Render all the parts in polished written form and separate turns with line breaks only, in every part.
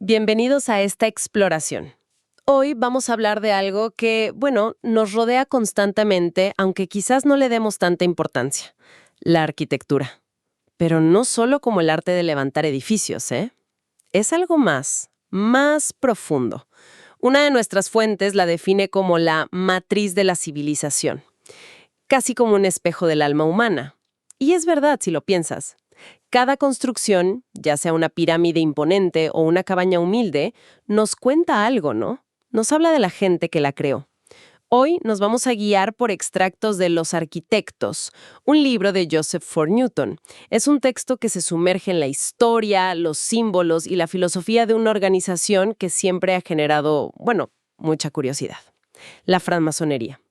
Bienvenidos a esta exploración. Hoy vamos a hablar de algo que, nos rodea constantemente, aunque quizás no le demos tanta importancia: la arquitectura. Pero no solo como el arte de levantar edificios, ¿eh? Es algo más profundo. Una de nuestras fuentes la define como la matriz de la civilización, casi como un espejo del alma humana. Y es verdad si lo piensas. Cada construcción, ya sea una pirámide imponente o una cabaña humilde, nos cuenta algo, ¿no? Nos habla de la gente que la creó. Hoy nos vamos a guiar por extractos de Los Arquitectos, un libro de Joseph Ford Newton. Es un texto que se sumerge en la historia, los símbolos y la filosofía de una organización que siempre ha generado, mucha curiosidad: la francmasonería.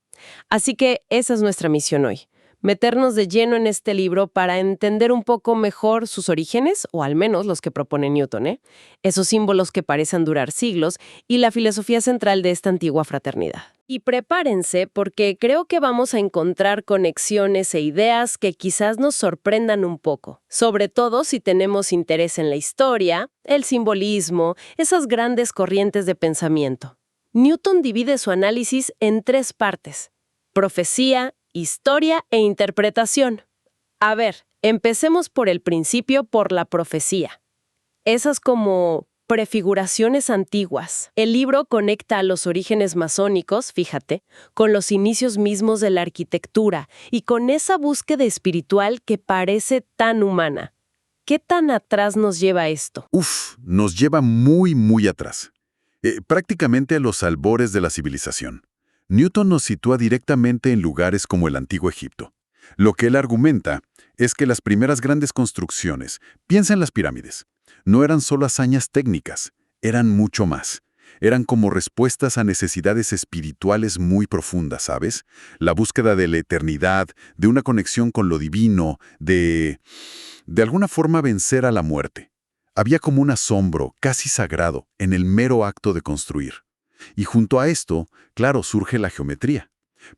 Así que esa es nuestra misión hoy: meternos de lleno en este libro para entender un poco mejor sus orígenes, o al menos los que propone Newton, ¿eh? Esos símbolos que parecen durar siglos y la filosofía central de esta antigua fraternidad. Y prepárense, porque creo que vamos a encontrar conexiones e ideas que quizás nos sorprendan un poco, sobre todo si tenemos interés en la historia, el simbolismo, esas grandes corrientes de pensamiento. Newton divide su análisis en 3 partes: profecía, historia e interpretación. A ver, empecemos por el principio, por la profecía. Esas como prefiguraciones antiguas. El libro conecta a los orígenes masónicos, fíjate, con los inicios mismos de la arquitectura y con esa búsqueda espiritual que parece tan humana. ¿Qué tan atrás nos lleva esto?
Nos lleva muy atrás. Prácticamente a los albores de la civilización. Newton nos sitúa directamente en lugares como el Antiguo Egipto. Lo que él argumenta es que las primeras grandes construcciones, piensa en las pirámides, no eran solo hazañas técnicas, eran mucho más. Eran como respuestas a necesidades espirituales muy profundas, ¿sabes? La búsqueda de la eternidad, de una conexión con lo divino, de alguna forma vencer a la muerte. Había como un asombro casi sagrado en el mero acto de construir. Y junto a esto, claro, surge la geometría.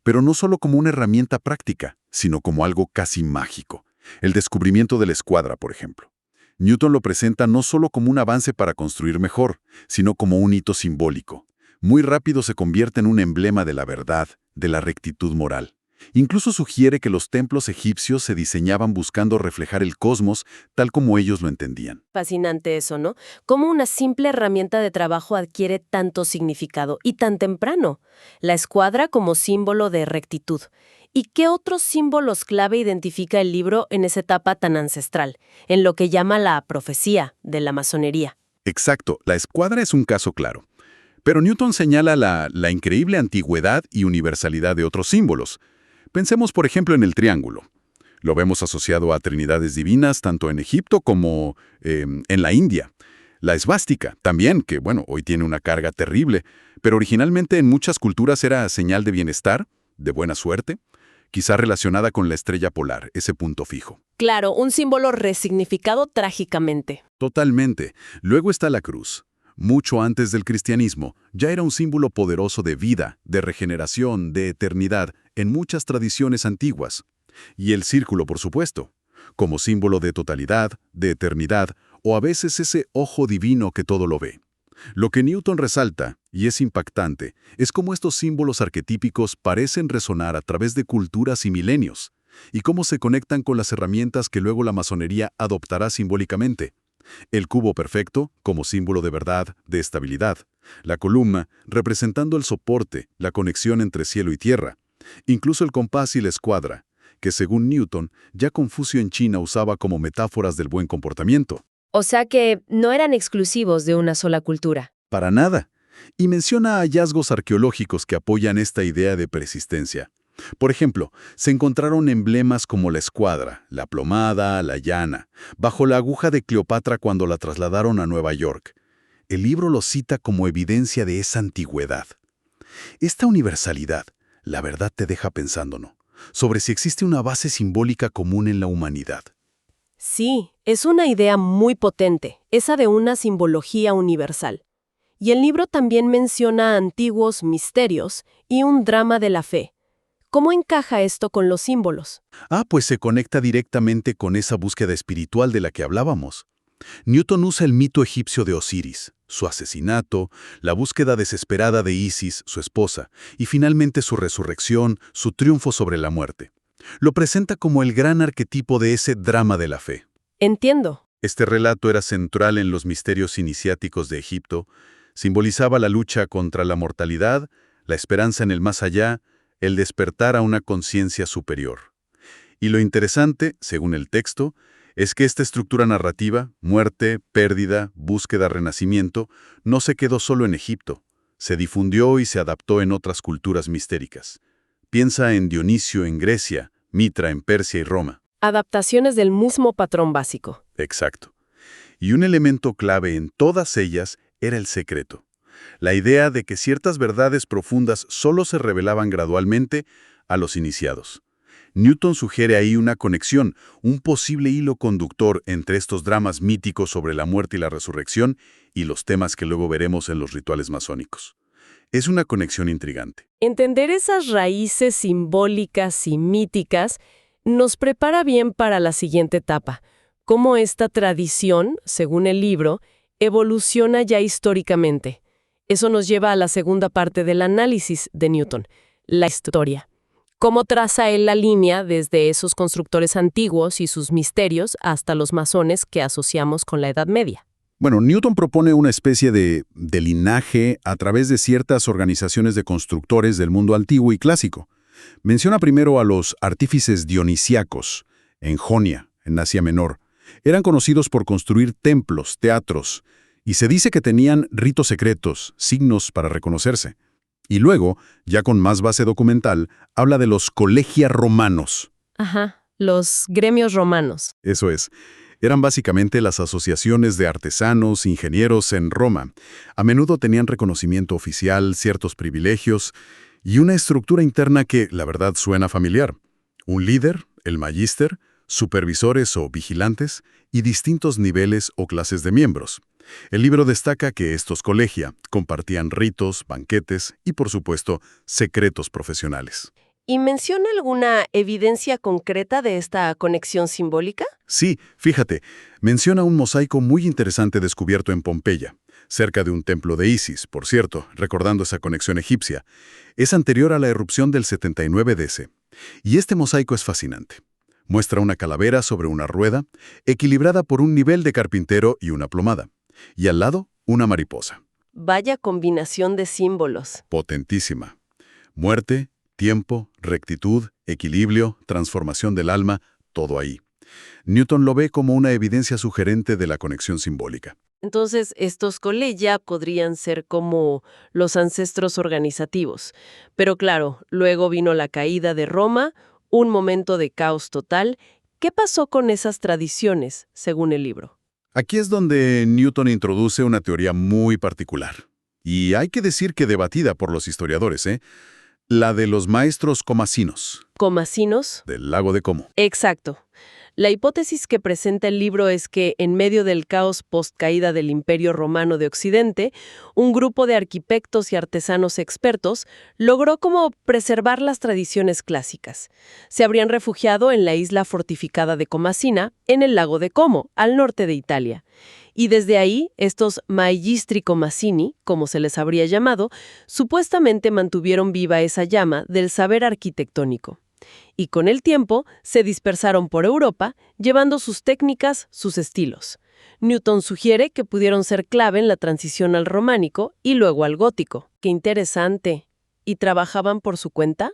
Pero no solo como una herramienta práctica, sino como algo casi mágico. El descubrimiento de la escuadra, por ejemplo. Newton lo presenta no solo como un avance para construir mejor, sino como un hito simbólico. Muy rápido se convierte en un emblema de la verdad, de la rectitud moral. Incluso sugiere que los templos egipcios se diseñaban buscando reflejar el cosmos tal como ellos lo entendían.
Fascinante eso, ¿no? Cómo una simple herramienta de trabajo adquiere tanto significado y tan temprano. La escuadra como símbolo de rectitud. ¿Y qué otros símbolos clave identifica el libro en esa etapa tan ancestral, en lo que llama la profecía de la masonería?
Exacto, la escuadra es un caso claro. Pero Newton señala la increíble antigüedad y universalidad de otros símbolos. Pensemos, por ejemplo, en el triángulo. Lo vemos asociado a trinidades divinas tanto en Egipto como en la India. La esvástica también, que hoy tiene una carga terrible, pero originalmente en muchas culturas era señal de bienestar, de buena suerte, quizá relacionada con la estrella polar, ese punto fijo.
Claro, un símbolo resignificado trágicamente.
Totalmente. Luego está la cruz. Mucho antes del cristianismo, ya era un símbolo poderoso de vida, de regeneración, de eternidad, en muchas tradiciones antiguas. Y el círculo, por supuesto, como símbolo de totalidad, de eternidad, o a veces ese ojo divino que todo lo ve. Lo que Newton resalta, y es impactante, es cómo estos símbolos arquetípicos parecen resonar a través de culturas y milenios, y cómo se conectan con las herramientas que luego la masonería adoptará simbólicamente. El cubo perfecto, como símbolo de verdad, de estabilidad. La columna, representando el soporte, la conexión entre cielo y tierra. Incluso el compás y la escuadra, que según Newton, ya Confucio en China usaba como metáforas del buen comportamiento.
O sea que no eran exclusivos de una sola cultura.
Para nada. Y menciona hallazgos arqueológicos que apoyan esta idea de persistencia. Por ejemplo, se encontraron emblemas como la escuadra, la plomada, la llana, bajo la aguja de Cleopatra cuando la trasladaron a Nueva York. El libro lo cita como evidencia de esa antigüedad. Esta universalidad, la verdad te deja pensando, ¿no?, sobre si existe una base simbólica común en la humanidad.
Sí, es una idea muy potente, esa de una simbología universal. Y el libro también menciona antiguos misterios y un drama de la fe. ¿Cómo encaja esto con los símbolos?
Pues se conecta directamente con esa búsqueda espiritual de la que hablábamos. Newton usa el mito egipcio de Osiris, su asesinato, la búsqueda desesperada de Isis, su esposa, y finalmente su resurrección, su triunfo sobre la muerte. Lo presenta como el gran arquetipo de ese drama de la fe.
Entiendo.
Este relato era central en los misterios iniciáticos de Egipto, simbolizaba la lucha contra la mortalidad, la esperanza en el más allá, el despertar a una conciencia superior. Y lo interesante, según el texto, es que esta estructura narrativa, muerte, pérdida, búsqueda, renacimiento, no se quedó solo en Egipto, se difundió y se adaptó en otras culturas mistéricas. Piensa en Dionisio en Grecia, Mitra en Persia y Roma.
Adaptaciones del mismo patrón básico.
Exacto. Y un elemento clave en todas ellas era el secreto. La idea de que ciertas verdades profundas solo se revelaban gradualmente a los iniciados. Newton sugiere ahí una conexión, un posible hilo conductor entre estos dramas míticos sobre la muerte y la resurrección y los temas que luego veremos en los rituales masónicos. Es una conexión intrigante.
Entender esas raíces simbólicas y míticas nos prepara bien para la siguiente etapa, cómo esta tradición, según el libro, evoluciona ya históricamente. Eso nos lleva a la segunda parte del análisis de Newton, la historia. Cómo traza él la línea desde esos constructores antiguos y sus misterios hasta los masones que asociamos con la Edad Media.
Bueno, Newton propone una especie de linaje a través de ciertas organizaciones de constructores del mundo antiguo y clásico. Menciona primero a los artífices dionisíacos, en Jonia, en Asia Menor. Eran conocidos por construir templos, teatros, y se dice que tenían ritos secretos, signos para reconocerse. Y luego, ya con más base documental, habla de los colegia romanos.
Ajá, los gremios romanos.
Eso es. Eran básicamente las asociaciones de artesanos, ingenieros en Roma. A menudo tenían reconocimiento oficial, ciertos privilegios y una estructura interna que, la verdad, suena familiar. Un líder, el magíster, supervisores o vigilantes y distintos niveles o clases de miembros. El libro destaca que estos colegia compartían ritos, banquetes y, por supuesto, secretos profesionales.
¿Y menciona alguna evidencia concreta de esta conexión simbólica?
Sí, fíjate, menciona un mosaico muy interesante descubierto en Pompeya, cerca de un templo de Isis, por cierto, recordando esa conexión egipcia. Es anterior a la erupción del 79 DC. Y este mosaico es fascinante. Muestra una calavera sobre una rueda, equilibrada por un nivel de carpintero y una plomada. Y al lado, una mariposa.
Vaya combinación de símbolos.
Potentísima. Muerte, tiempo, rectitud, equilibrio, transformación del alma, todo ahí. Newton lo ve como una evidencia sugerente de la conexión simbólica.
Entonces, estos colegia podrían ser como los ancestros organizativos. Pero claro, luego vino la caída de Roma, un momento de caos total. ¿Qué pasó con esas tradiciones, según el libro?
Aquí es donde Newton introduce una teoría muy particular. Y hay que decir que debatida por los historiadores, la de los maestros comasinos.
¿Comasinos?
Del lago de Como.
Exacto. La hipótesis que presenta el libro es que, en medio del caos post-caída del Imperio Romano de Occidente, un grupo de arquitectos y artesanos expertos logró como preservar las tradiciones clásicas. Se habrían refugiado en la isla fortificada de Comasina, en el lago de Como, al norte de Italia. Y desde ahí, estos Maegistri Comasini, como se les habría llamado, supuestamente mantuvieron viva esa llama del saber arquitectónico. Y con el tiempo se dispersaron por Europa, llevando sus técnicas, sus estilos. Newton sugiere que pudieron ser clave en la transición al románico y luego al gótico. ¡Qué interesante! ¿Y trabajaban por su cuenta?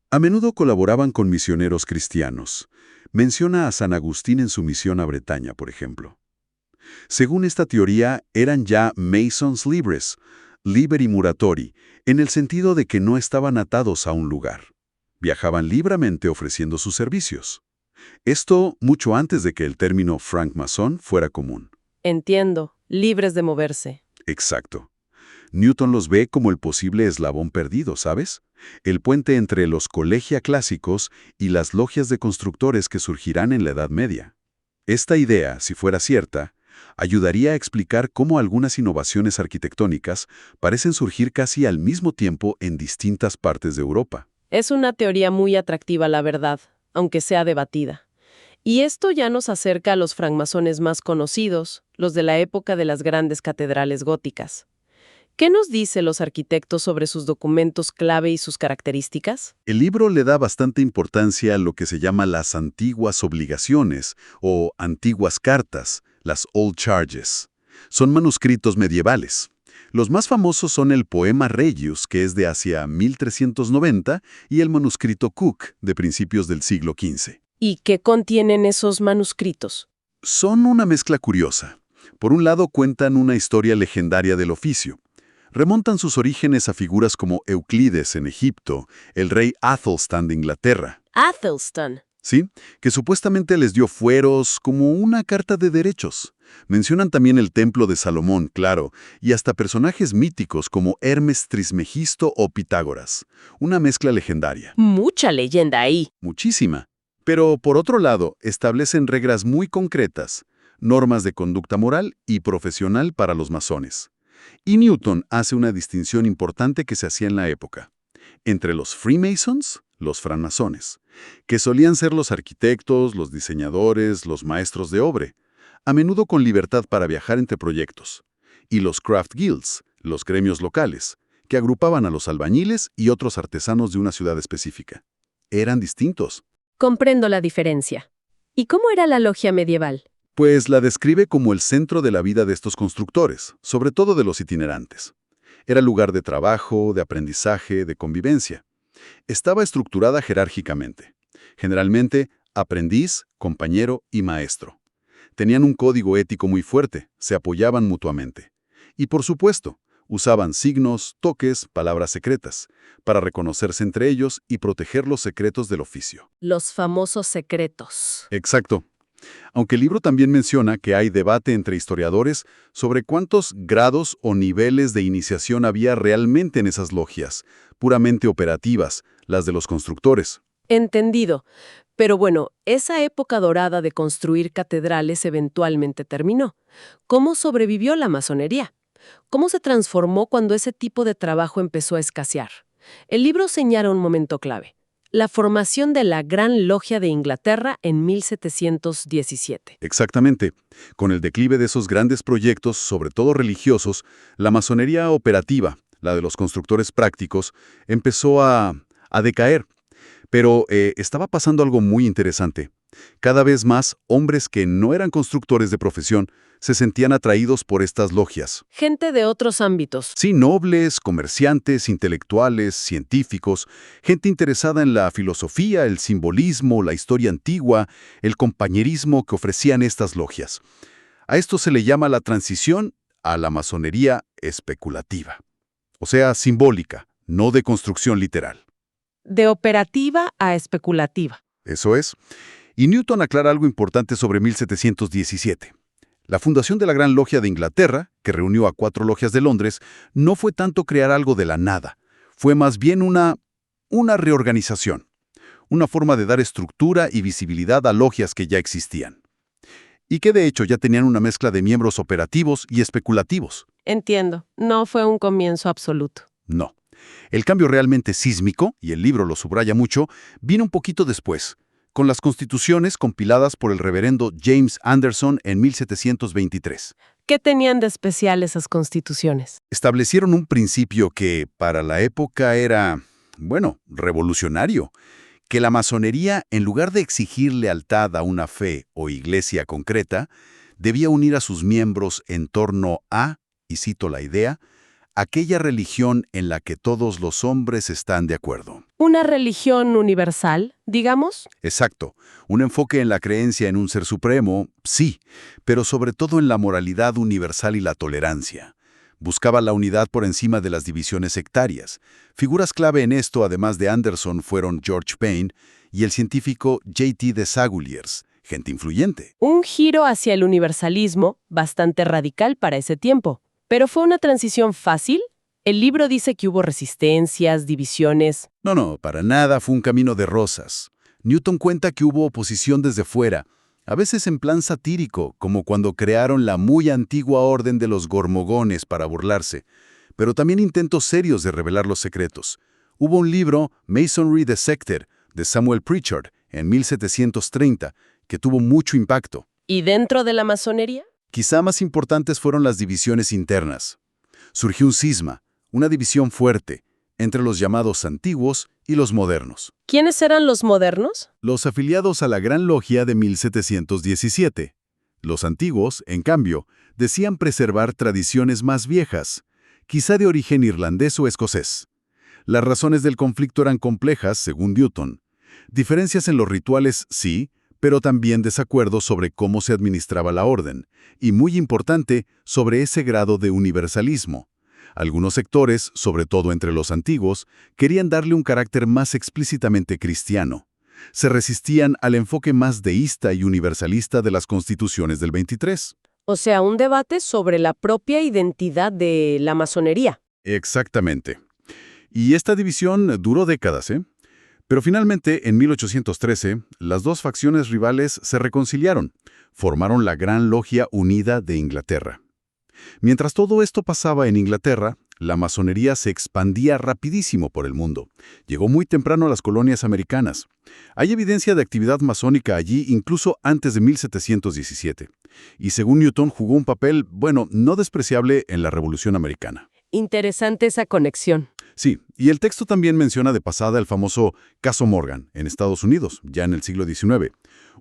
A menudo colaboraban con misioneros cristianos. Menciona a San Agustín en su misión a Bretaña, por ejemplo. Según esta teoría, eran ya Masons libres, liberi muratori, en el sentido de que no estaban atados a un lugar. Viajaban libremente ofreciendo sus servicios. Esto mucho antes de que el término francmasón fuera común.
Entiendo, libres de moverse.
Exacto. Newton los ve como el posible eslabón perdido, ¿sabes? El puente entre los colegia clásicos y las logias de constructores que surgirán en la Edad Media. Esta idea, si fuera cierta, ayudaría a explicar cómo algunas innovaciones arquitectónicas parecen surgir casi al mismo tiempo en distintas partes de Europa.
Es una teoría muy atractiva, la verdad, aunque sea debatida. Y esto ya nos acerca a los francmasones más conocidos, los de la época de las grandes catedrales góticas. ¿Qué nos dice los arquitectos sobre sus documentos clave y sus características?
El libro le da bastante importancia a lo que se llama las antiguas obligaciones o antiguas cartas, las Old Charges. Son manuscritos medievales. Los más famosos son el Poema Regius, que es de hacia 1390, y el manuscrito Cook, de principios del siglo XV.
¿Y qué contienen esos manuscritos?
Son una mezcla curiosa. Por un lado cuentan una historia legendaria del oficio. Remontan sus orígenes a figuras como Euclides en Egipto, el rey Athelstan de Inglaterra.
Athelstan.
¿Sí? Que supuestamente les dio fueros como una carta de derechos. Mencionan también el templo de Salomón, claro, y hasta personajes míticos como Hermes Trismegisto o Pitágoras. Una mezcla legendaria.
Mucha leyenda ahí.
Muchísima. Pero, por otro lado, establecen reglas muy concretas, normas de conducta moral y profesional para los masones. Y Newton hace una distinción importante que se hacía en la época, entre los Freemasons, los francmasones, que solían ser los arquitectos, los diseñadores, los maestros de obra, a menudo con libertad para viajar entre proyectos, y los Craft Guilds, los gremios locales, que agrupaban a los albañiles y otros artesanos de una ciudad específica. Eran distintos.
Comprendo la diferencia. ¿Y cómo era la logia medieval?
Pues la describe como el centro de la vida de estos constructores, sobre todo de los itinerantes. Era lugar de trabajo, de aprendizaje, de convivencia. Estaba estructurada jerárquicamente. Generalmente, aprendiz, compañero y maestro. Tenían un código ético muy fuerte, se apoyaban mutuamente. Y por supuesto, usaban signos, toques, palabras secretas, para reconocerse entre ellos y proteger los secretos del oficio.
Los famosos secretos.
Exacto. Aunque el libro también menciona que hay debate entre historiadores sobre cuántos grados o niveles de iniciación había realmente en esas logias, puramente operativas, las de los constructores.
Entendido. Pero bueno, esa época dorada de construir catedrales eventualmente terminó. ¿Cómo sobrevivió la masonería? ¿Cómo se transformó cuando ese tipo de trabajo empezó a escasear? El libro señala un momento clave: la formación de la Gran Logia de Inglaterra en 1717.
Exactamente. Con el declive de esos grandes proyectos, sobre todo religiosos, la masonería operativa, la de los constructores prácticos, empezó a decaer. Pero estaba pasando algo muy interesante. Cada vez más hombres que no eran constructores de profesión se sentían atraídos por estas logias.
Gente de otros ámbitos.
Sí, nobles, comerciantes, intelectuales, científicos, gente interesada en la filosofía, el simbolismo, la historia antigua, el compañerismo que ofrecían estas logias. A esto se le llama la transición a la masonería especulativa. O sea, simbólica, no de construcción literal.
De operativa a especulativa.
Eso es. Y Newton aclara algo importante sobre 1717. La fundación de la Gran Logia de Inglaterra, que reunió a 4 logias de Londres, no fue tanto crear algo de la nada. Fue más bien una reorganización. Una forma de dar estructura y visibilidad a logias que ya existían. Y que de hecho ya tenían una mezcla de miembros operativos y especulativos.
Entiendo. No fue un comienzo absoluto.
No. El cambio realmente sísmico, y el libro lo subraya mucho, vino un poquito después, con las constituciones compiladas por el reverendo James Anderson en 1723.
¿Qué tenían de especial esas constituciones?
Establecieron un principio que, para la época, era, revolucionario, que la masonería, en lugar de exigir lealtad a una fe o iglesia concreta, debía unir a sus miembros en torno a, y cito la idea, aquella religión en la que todos los hombres están de acuerdo.
¿Una religión universal, digamos?
Exacto. Un enfoque en la creencia en un ser supremo, sí, pero sobre todo en la moralidad universal y la tolerancia. Buscaba la unidad por encima de las divisiones sectarias. Figuras clave en esto, además de Anderson, fueron George Payne y el científico J.T. de Saguliers, gente influyente.
Un giro hacia el universalismo bastante radical para ese tiempo. ¿Pero fue una transición fácil? El libro dice que hubo resistencias, divisiones.
No, para nada fue un camino de rosas. Newton cuenta que hubo oposición desde fuera, a veces en plan satírico, como cuando crearon la muy antigua orden de los gormogones para burlarse, pero también intentos serios de revelar los secretos. Hubo un libro, Masonry Dissected, de Samuel Pritchard, en 1730,
que tuvo mucho impacto.
¿Y dentro de la masonería?
Quizá más importantes fueron las divisiones internas. Surgió un cisma, una división fuerte, entre los llamados antiguos y los modernos.
¿Quiénes eran los modernos?
Los afiliados a la Gran Logia de 1717. Los antiguos, en cambio, decían preservar tradiciones más viejas, quizá de origen irlandés o escocés. Las razones del conflicto eran complejas, según Newton. Diferencias en los rituales, sí, pero también desacuerdos sobre cómo se administraba la orden, y muy importante, sobre ese grado de universalismo. Algunos sectores, sobre todo entre los antiguos, querían darle un carácter más explícitamente cristiano. Se resistían al enfoque más deísta y universalista de las constituciones del 23.
O sea, un debate sobre la propia identidad de la masonería.
Exactamente. Y esta división duró décadas, ¿eh? Pero finalmente, en 1813, las dos facciones rivales se reconciliaron, formaron la Gran Logia Unida de Inglaterra. Mientras todo esto pasaba en Inglaterra, la masonería se expandía rapidísimo por el mundo. Llegó muy temprano a las colonias americanas. Hay evidencia de actividad masónica allí incluso antes de 1717. Y según Newton jugó un papel, bueno, no despreciable en la Revolución Americana.
Interesante esa conexión.
Sí, y el texto también menciona de pasada el famoso caso Morgan, en Estados Unidos, ya en el siglo XIX.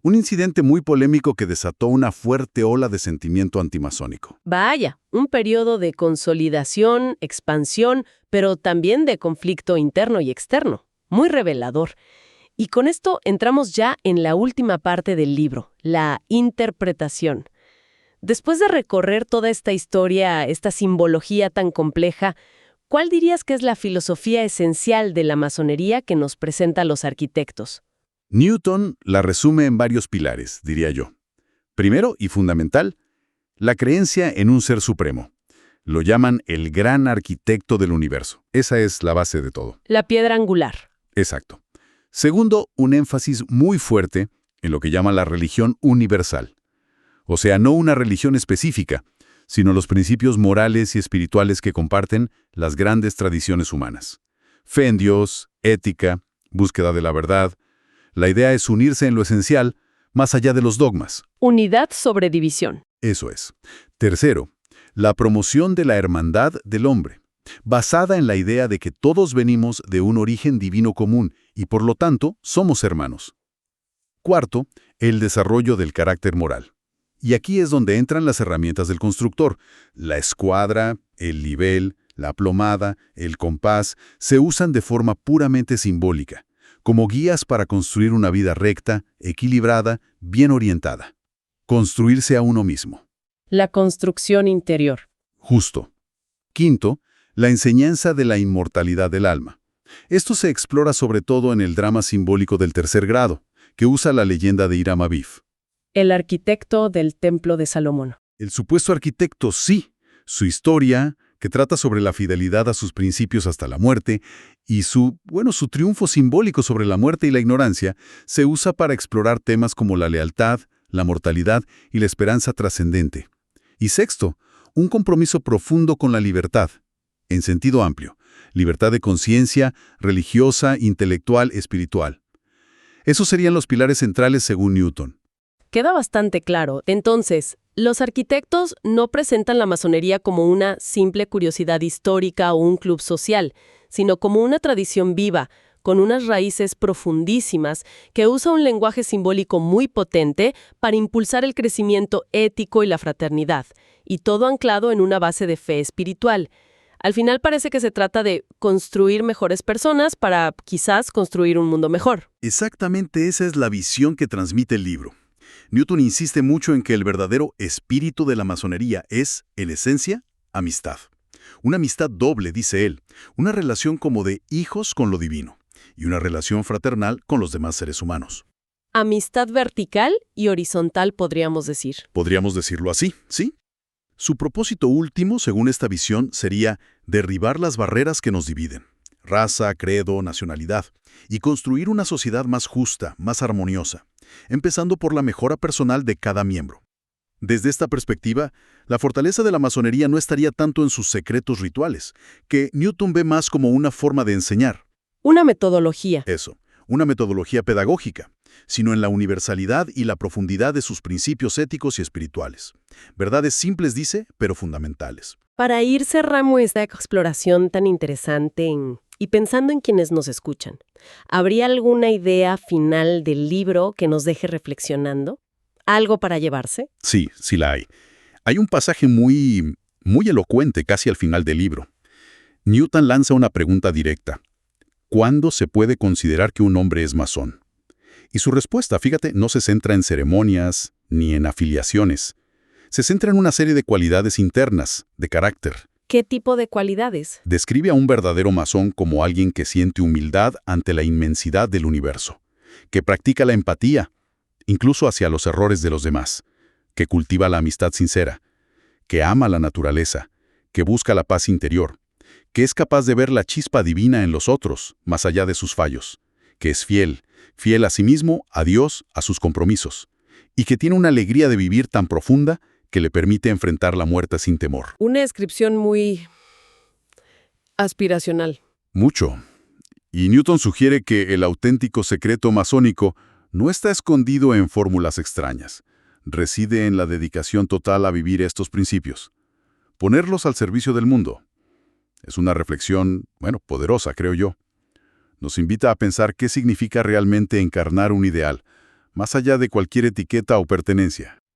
Un incidente muy polémico que desató una fuerte ola de sentimiento antimasónico.
Vaya, un periodo de consolidación, expansión, pero también de conflicto interno y externo. Muy revelador. Y con esto entramos ya en la última parte del libro, la interpretación. Después de recorrer toda esta historia, esta simbología tan compleja, ¿cuál dirías que es la filosofía esencial de la masonería que nos presenta los arquitectos?
Newton la resume en varios pilares, diría yo. Primero y fundamental, la creencia en un ser supremo. Lo llaman el gran arquitecto del universo. Esa es la base de todo.
La piedra angular.
Exacto. Segundo, un énfasis muy fuerte en lo que llama la religión universal. O sea, no una religión específica, sino los principios morales y espirituales que comparten las grandes tradiciones humanas. Fe en Dios, ética, búsqueda de la verdad. La idea es unirse en lo esencial, más allá de los dogmas.
Unidad sobre división.
Eso es. Tercero, la promoción de la hermandad del hombre, basada en la idea de que todos venimos de un origen divino común y por lo tanto somos hermanos. Cuarto, el desarrollo del carácter moral. Y aquí es donde entran las herramientas del constructor. La escuadra, el nivel, la plomada, el compás, se usan de forma puramente simbólica, como guías para construir una vida recta, equilibrada, bien orientada. Construirse a uno mismo.
La construcción interior.
Justo. Quinto, la enseñanza de la inmortalidad del alma. Esto se explora sobre todo en el drama simbólico del tercer grado, que usa la leyenda de Hiram Abiv.
El arquitecto del Templo de Salomón.
El supuesto arquitecto, sí. Su historia, que trata sobre la fidelidad a sus principios hasta la muerte, y su triunfo simbólico sobre la muerte y la ignorancia, se usa para explorar temas como la lealtad, la mortalidad y la esperanza trascendente. Y sexto, un compromiso profundo con la libertad, en sentido amplio. Libertad de conciencia, religiosa, intelectual, espiritual. Esos serían los pilares centrales según Newton.
Queda bastante claro. Entonces, los arquitectos no presentan la masonería como una simple curiosidad histórica o un club social, sino como una tradición viva, con unas raíces profundísimas, que usa un lenguaje simbólico muy potente para impulsar el crecimiento ético y la fraternidad, y todo anclado en una base de fe espiritual. Al final parece que se trata de construir mejores personas para, quizás, construir un mundo mejor.
Exactamente esa es la visión que transmite el libro. Newton insiste mucho en que el verdadero espíritu de la masonería es, en esencia, amistad. Una amistad doble, dice él, una relación como de hijos con lo divino, y una relación fraternal con los demás seres humanos.
Amistad vertical y horizontal, podríamos decir.
Podríamos decirlo así, ¿sí? Su propósito último, según esta visión, sería derribar las barreras que nos dividen, raza, credo, nacionalidad, y construir una sociedad más justa, más armoniosa, empezando por la mejora personal de cada miembro. Desde esta perspectiva, la fortaleza de la masonería no estaría tanto en sus secretos rituales, que Newton ve más como una forma de enseñar.
Una metodología.
Eso, una metodología pedagógica, sino en la universalidad y la profundidad de sus principios éticos y espirituales. Verdades simples, dice, pero fundamentales.
Para ir cerrando esta exploración tan interesante y pensando en quienes nos escuchan, ¿habría alguna idea final del libro que nos deje reflexionando? ¿Algo para llevarse?
Sí, sí la hay. Hay un pasaje muy elocuente casi al final del libro. Newton lanza una pregunta directa. ¿Cuándo se puede considerar que un hombre es masón? Y su respuesta, fíjate, no se centra en ceremonias ni en afiliaciones. Se centra en una serie de cualidades internas, de carácter.
¿Qué tipo de cualidades?
Describe a un verdadero masón como alguien que siente humildad ante la inmensidad del universo, que practica la empatía, incluso hacia los errores de los demás, que cultiva la amistad sincera, que ama la naturaleza, que busca la paz interior, que es capaz de ver la chispa divina en los otros, más allá de sus fallos, que es fiel a sí mismo, a Dios, a sus compromisos, y que tiene una alegría de vivir tan profunda que le permite enfrentar la muerte sin temor.
Una descripción muy aspiracional.
Mucho. Y Newton sugiere que el auténtico secreto masónico no está escondido en fórmulas extrañas. Reside en la dedicación total a vivir estos principios. Ponerlos al servicio del mundo. Es una reflexión, poderosa, creo yo. Nos invita a pensar qué significa realmente encarnar un ideal, más allá de cualquier etiqueta o pertenencia.